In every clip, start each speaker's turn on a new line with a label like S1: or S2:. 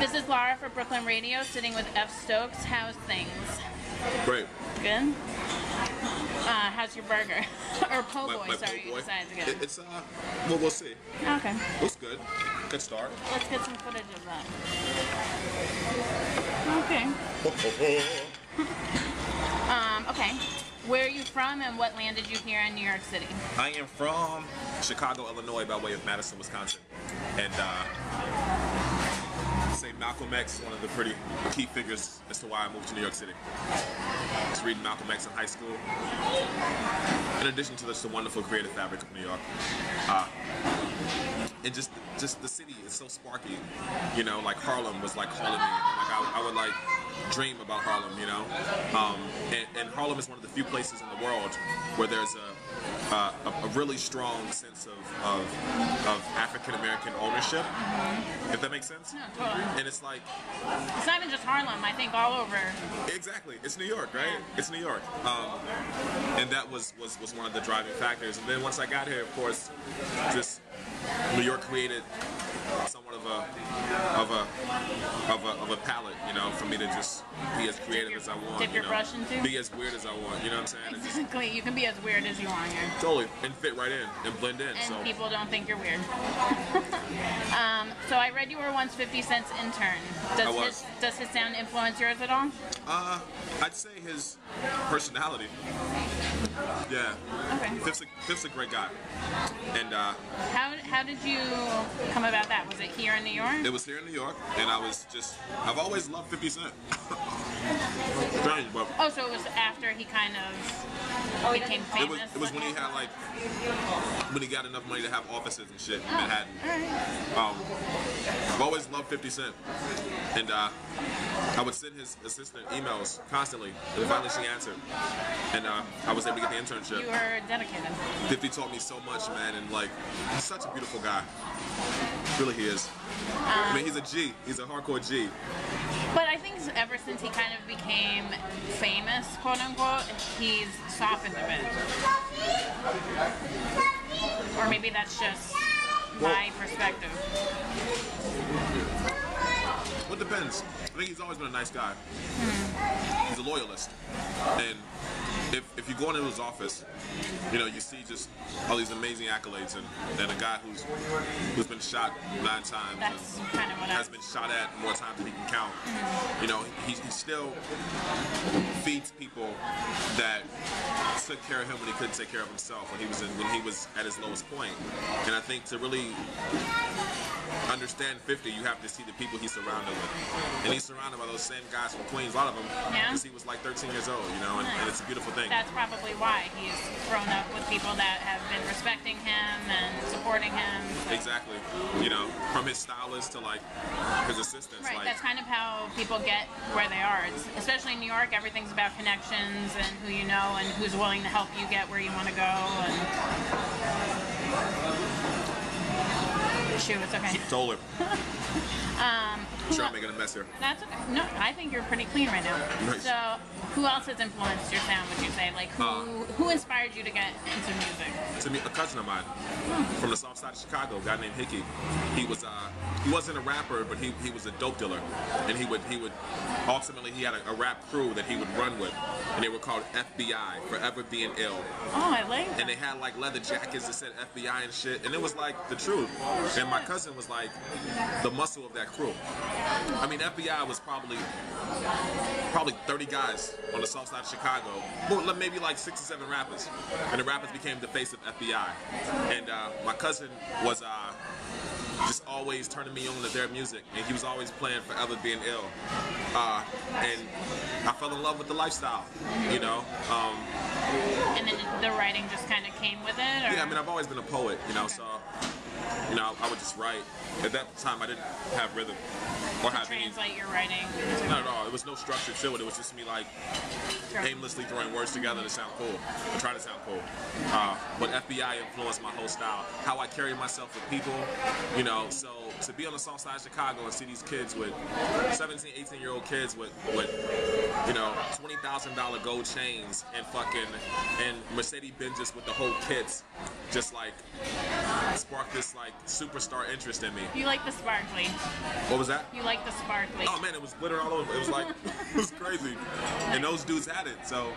S1: This is Laura for Brooklyn Radio, sitting with F.Stokes. How's things?
S2: Great.
S1: Good? How's your burger? Or po' boy,
S2: my
S1: sorry,
S2: po'
S1: you
S2: boy.
S1: decided to get.
S2: It's well, we'll see.
S1: Okay.
S2: Looks good. Good start.
S1: Let's get some footage of that. Okay. Okay. Where are you from and what landed you here in New York City?
S2: I am from Chicago, Illinois, by way of Madison, Wisconsin. And say Malcolm X is one of the pretty key figures as to why I moved to New York City. I was reading Malcolm X in high school. In addition to the wonderful creative fabric of New York. And just the city is so sparky, you know, like Harlem was like calling me. Like I would like dream about Harlem, you know. And Harlem is one of the few places in the world where there's a really strong sense of African American ownership. If that makes sense.
S1: No, totally.
S2: And it's like,
S1: it's not even just Harlem. I think all over.
S2: Exactly. It's New York, right?
S1: Yeah.
S2: It's New York. And that was one of the driving factors. And then once I got here, of course, just New York created somewhat of a palette, you know, for me to just be as creative as I want.
S1: Dip your brush into?
S2: Be as weird as I want, you know what I'm saying?
S1: Exactly. You can be as weird as you want here.
S2: Totally. And fit right in and blend in.
S1: And
S2: so
S1: people don't think you're weird. So I read you were once 50 Cent's intern. Does his sound influence yours at all?
S2: I'd say his personality. Yeah.
S1: Okay.
S2: Fifth's a great guy. And
S1: how did you come about that? Was it here in New York?
S2: It was here in New York, and I've always loved 50 Cent. Strange, but
S1: oh, so it was after he kind of became famous?
S2: It was when he had like, when he got enough money to have offices and shit in Manhattan.
S1: All right.
S2: I've always loved 50 Cent, and I would send his assistant emails constantly, and finally she answered, and I was able to get the internship.
S1: You were dedicated.
S2: 50 taught me so much, man, and like, he's such a beautiful guy. Really, he is. I mean, he's a G. He's a hardcore G.
S1: But I think ever since he kind of became famous, quote unquote, he's softened a bit. Or maybe that's just my perspective.
S2: Well, it depends. I think he's always been a nice guy. He's a loyalist. And if you go into his office, you know, you see just all these amazing accolades and a guy who's been shot 9 times
S1: That's
S2: and
S1: kind of what
S2: has been shot at more times than he can count. You know, he still feeds people that took care of him when he couldn't take care of himself, when he was at his lowest point. And I think to really understand 50, you have to see the people he's surrounded with. And he's surrounded by those same guys from Queens, a lot of them, because he was like 13 years old, you know, and it's a beautiful thing.
S1: That's probably why he's grown up with people that have been respecting him and supporting him. So.
S2: Exactly. You know, from his stylist to like his assistants.
S1: Right,
S2: like,
S1: that's kind of how people get where they are. Especially in New York, everything's about connections and who you know and who's willing to help you get where you want to go. And shoot, it's okay.
S2: Totally. Sure, I'm making a mess here.
S1: That's okay. No, I think you're pretty clean right now.
S2: Nice.
S1: So, who else has influenced your sound, would you say? Like, who inspired you to get into music?
S2: To me, a cousin of mine from the south side of Chicago, a guy named Hickey. He wasn't a rapper, but he was a dope dealer. And he would ultimately, he had a rap crew that he would run with. And they were called FBI, Forever Being Ill.
S1: Oh, I like that.
S2: And they had like leather jackets that said FBI and shit. And it was like the truth. And my cousin was like the muscle of that crew. I mean, FBI was probably 30 guys on the south side of Chicago. Well, maybe like 6 or 7 rappers. And the rappers became the face of FBI. And my cousin was just always turning me on to their music. And he was always playing Forever Being Ill. And I fell in love with the lifestyle, you know.
S1: And then the writing just kind of came with it? Or?
S2: Yeah, I mean, I've always been a poet, you know, so, you know, I would just write. At that time, I didn't have rhythm or have any.
S1: Translate your writing.
S2: Not at all. It was no structure to it. It was just me like aimlessly throwing words together to sound cool, or try to sound cool. But FBI influenced my whole style, how I carry myself with people, you know. So to be on the south side of Chicago and see these kids with 17, 18-year-old kids with you know, $20,000 gold chains and fucking Mercedes Benzes with the whole kits, just like sparked this like superstar interest in me.
S1: You like the sparkly.
S2: What was that?
S1: You like the sparkly.
S2: Oh man, it was glitter all over. It was like it was crazy, and those dudes had it. So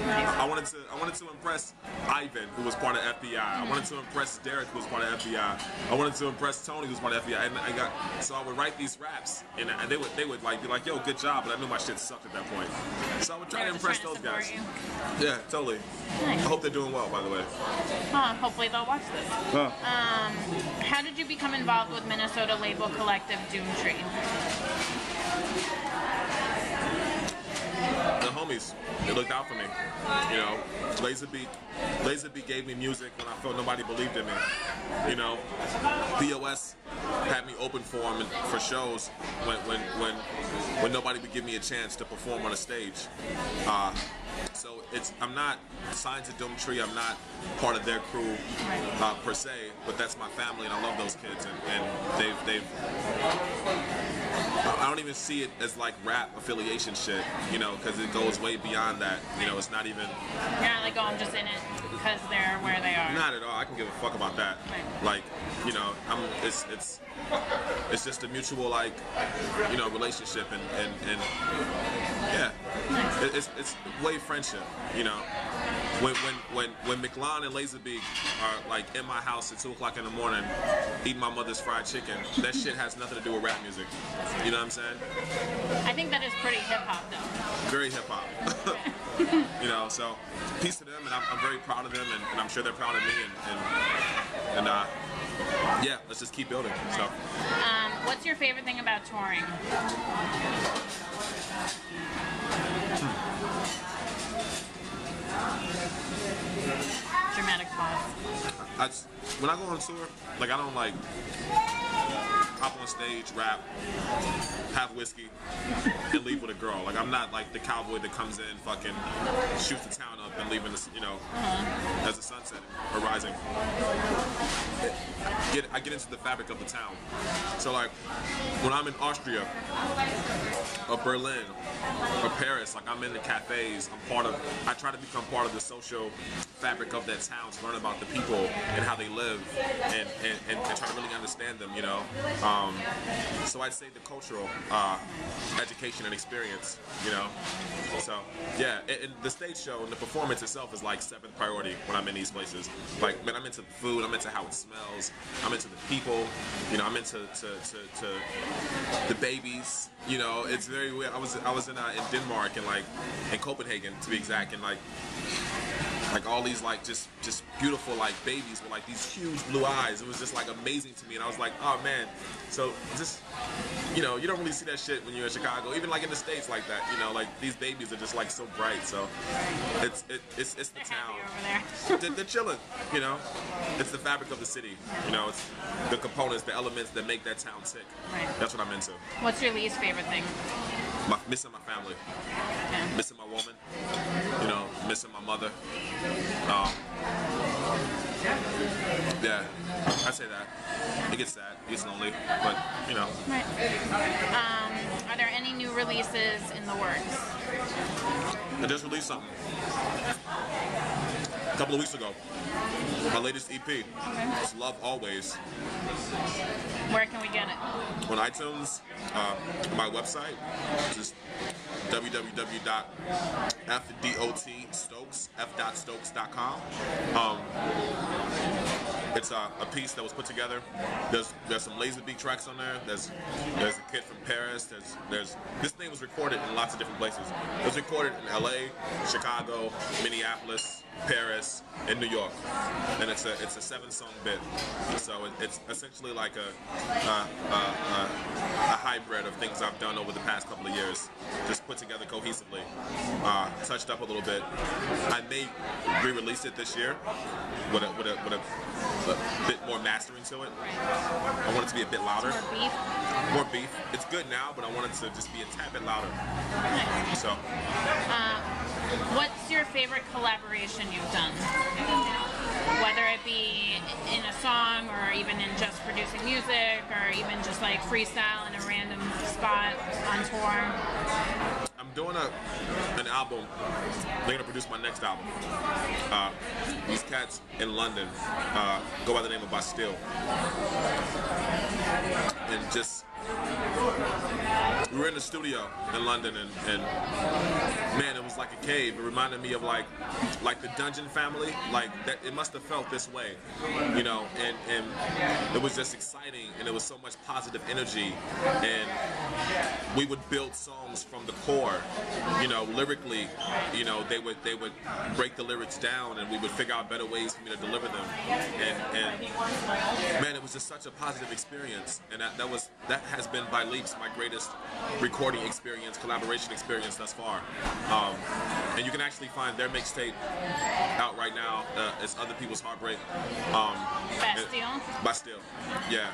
S2: I wanted to impress Ivan, who was part of FBI. I wanted to impress Derek, who was part of FBI. I wanted to impress Tony, who was part of FBI. And so I would write these raps, and they would like be like, "Yo, good job," but I knew my shit sucked at that point. So I would try to impress those guys. Yeah, totally.
S1: Nice.
S2: I hope they're doing well, by the way.
S1: Hopefully they'll watch this. How did you become involved with Minnesota label collective Doomtree?
S2: The homies, they looked out for me. You know, Laserbeak gave me music when I felt nobody believed in me. You know, BOS had me open for them for shows when nobody would give me a chance to perform on a stage. So I'm not signed to Doomtree. I'm not part of their crew per se, but that's my family, and I love those kids, and they've. I don't even see it as like rap affiliation shit, you know, because it goes way beyond that. You know, it's not even.
S1: You're not like, oh, I'm just in it because they're where they are.
S2: Not at all. I can give a fuck about that.
S1: Right.
S2: Like, you know, it's just a mutual like, you know, relationship and yeah,
S1: Nice.
S2: it's way friendship, you know. When McLon and Laserbeak are like in my house at 2 o'clock in the morning eating my mother's fried chicken, that shit has nothing to do with rap music. You know what I'm saying?
S1: I think that is pretty hip hop though.
S2: Very hip hop. You know, so peace to them, and I'm very proud of them, and I'm sure they're proud of me, and yeah, let's just keep building. So.
S1: What's your favorite thing about touring? Dramatic pause.
S2: When I go on tour, like I don't like hop on stage, rap, have whiskey, and leave with a girl. Like I'm not like the cowboy that comes in, fucking shoots the town up and leaving this, you know, as the sun setting or rising. I get into the fabric of the town. So like when I'm in Austria or Berlin or Paris, like I'm in the cafes. I try to become part of the social fabric of that town to learn about the people and how they live and try to really understand them, you know. So I'd say the cultural education and experience, you know. So yeah, and the stage show and the performance itself is like 7th priority when I'm in these places. Like, man, I'm into food, I'm into how it smells, I'm into the people, you know, I'm into the babies, you know. It's very weird. I was in Denmark and like in Copenhagen to be exact, and like all these like just beautiful like babies with like these huge blue eyes. It was just like amazing to me, and I was like, oh man. So just, you know, you don't really see that shit when you're in Chicago, even like in the States like that, you know, like these babies are just like so bright. So it's the town. They're chilling, you know. It's the fabric of the city, you know. It's the components, the elements that make that town tick. Right. That's what I'm into.
S1: What's your least favorite thing?
S2: Missing my family,
S1: Okay.
S2: missing my woman, you know, missing my mother. Yeah, I say that. It gets sad, it gets lonely, but you know.
S1: Right. Are there any new releases in the works?
S2: I just released something a couple of weeks ago. My latest EP. It's Love Always.
S1: Where can we get it?
S2: On iTunes, my website, just www.F.Stokes.com. It's a piece that was put together. There's some Laserbeak tracks on there. There's a kid from Paris. There's this thing was recorded in lots of different places. It was recorded in LA, Chicago, Minneapolis, Paris, and New York. And it's a 7-song bit. So it's essentially like a hybrid of things I've done over the past couple of years, just put together cohesively, touched up a little bit. I may re-release it this year with a bit more mastering to it. I want it to be a bit louder. More beef. It's good now, but I want it to just be a tad bit louder.
S1: Nice.
S2: So.
S1: What's your favorite collaboration you've done? Whether it be in a song or even in just producing music or even just like freestyle in a random spot on tour?
S2: I'm doing an album. They're gonna produce my next album. These cats in London go by the name of Bastille, and just we were in the studio in London, and man, it was like a cave. It reminded me of like the Dungeon Family, like that. It must have felt this way, you know. And it was just exciting, and it was so much positive energy, and we would build songs from the core, you know, lyrically. You know, they would break the lyrics down, and we would figure out better ways for me to deliver them. And man, it was just such a positive experience, and that has been by leaps my greatest recording experience, collaboration experience thus far. And you can actually find their mixtape out right now. It's Other People's Heartbreak. Bastille. Yeah.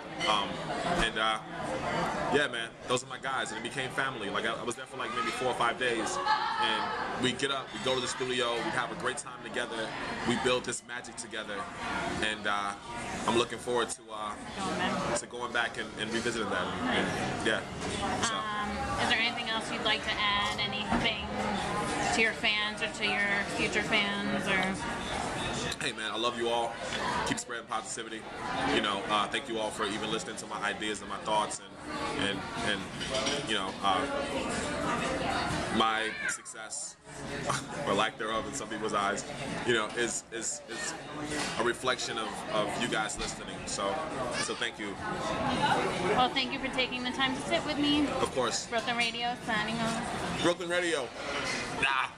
S2: Yeah, man, those are my guys, and it became family. Like I was there for like maybe 4 or 5 days, and we get up, we go to the studio, we have a great time together, we build this magic together, and I'm looking forward to going back and revisiting that. And yeah. So.
S1: Is there anything else you'd like to add? Anything to your fans or to your future fans, or?
S2: Hey man, I love you all. Keep spreading positivity. You know, thank you all for even listening to my ideas and my thoughts, and you know, my success or lack thereof in some people's eyes, you know, is a reflection of you guys listening. So thank you.
S1: Well, thank you for taking the time to sit with me.
S2: Of course.
S1: Brooklyn Radio signing off.
S2: Brooklyn Radio. Nah.